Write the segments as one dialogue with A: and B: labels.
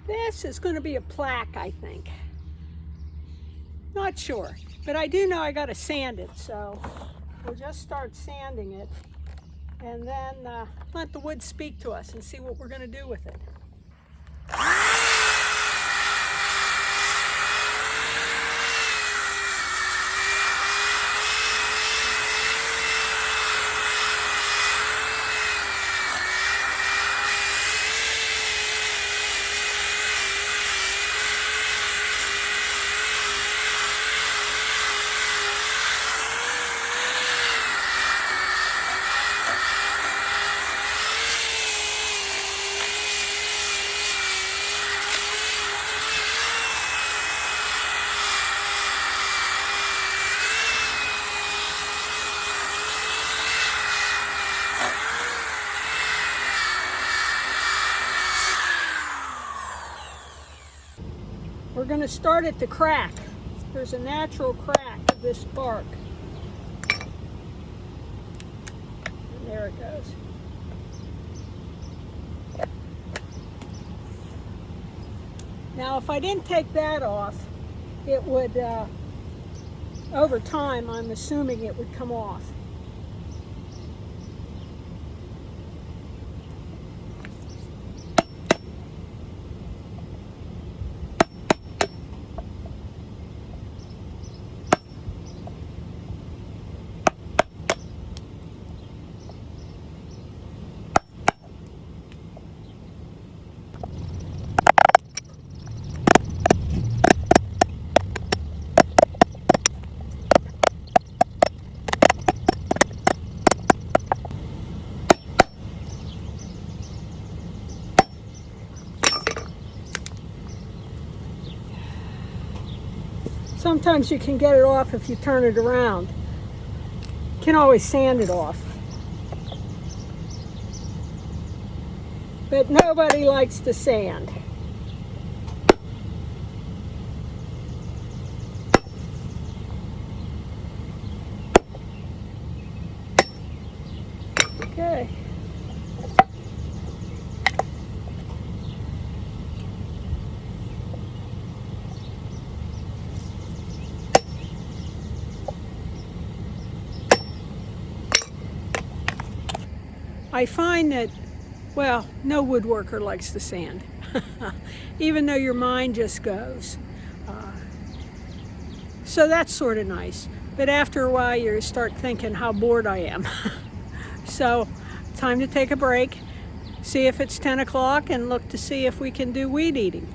A: This is going to be a plaque, I think. Not sure, but I do know I got to sand it, so we'll just start sanding it and then let the wood speak to us and see what we're going to do with it. We're going to start at the crack. There's a natural crack of this bark. And there it goes. Now, if I didn't take that off, it would, over time, I'm assuming it would come off. Sometimes you can get it off if you turn it around. You can always sand it off. But nobody likes to sand. Okay. I find that, well, no woodworker likes to sand, even though your mind just goes. So that's sort of nice. But after a while, you start thinking how bored I am. So, time to take a break, see if it's 10 o'clock, and look to see if we can do weed eating.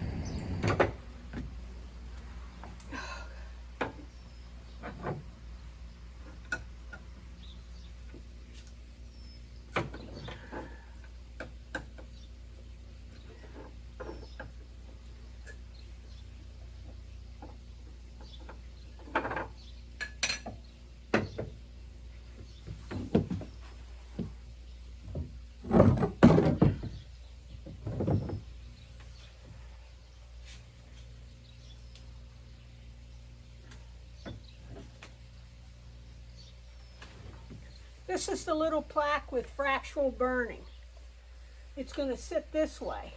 A: This is the little plaque with fractural burning. It's going to sit this way.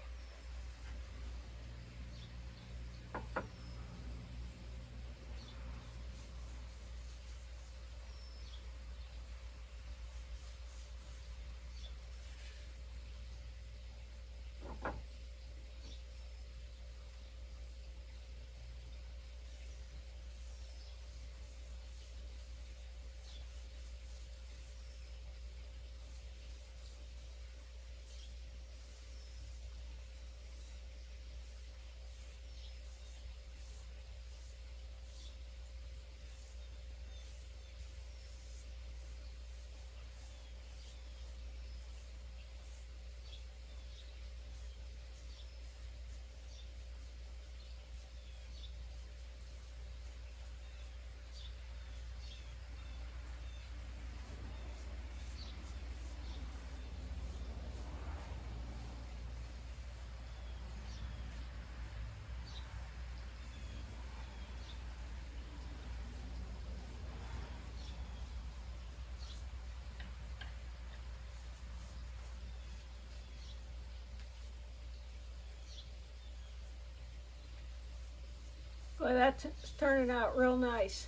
A: Well, that's turning out real nice.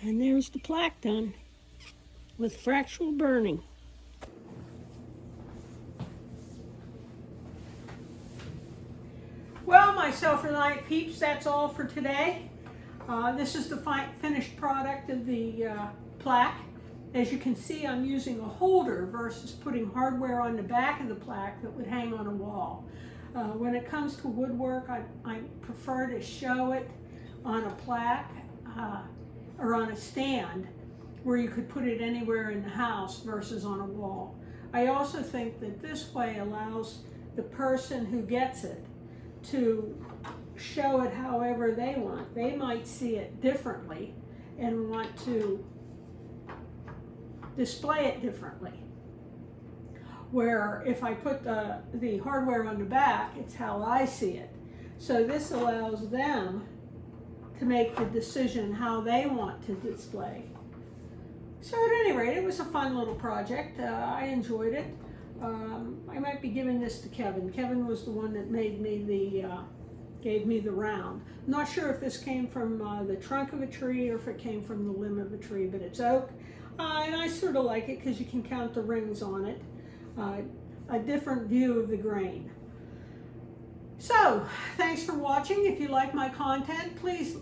A: And there's the plaque done with fractural burning. Well, my self-reliant peeps, that's all for today. This is the finished product of the plaque. As you can see, I'm using a holder versus putting hardware on the back of the plaque that would hang on a wall. When it comes to woodwork, I prefer to show it on a plaque or on a stand where you could put it anywhere in the house versus on a wall. I also think that this way allows the person who gets it to show it however they want. They might see it differently and want to display it differently. Where if I put the hardware on the back, it's how I see it. So this allows them to make the decision how they want to display. So at any rate, it was a fun little project. I enjoyed it. I might be giving this to Kevin. Kevin was the one that made me gave me the round. I'm not sure if this came from the trunk of a tree or if it came from the limb of a tree, but it's oak. And I sort of like it because you can count the rings on it. A different view of the grain. So, thanks for watching. If you like my content, please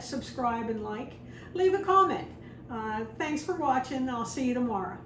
A: subscribe and like. Leave a comment. Thanks for watching. I'll see you tomorrow.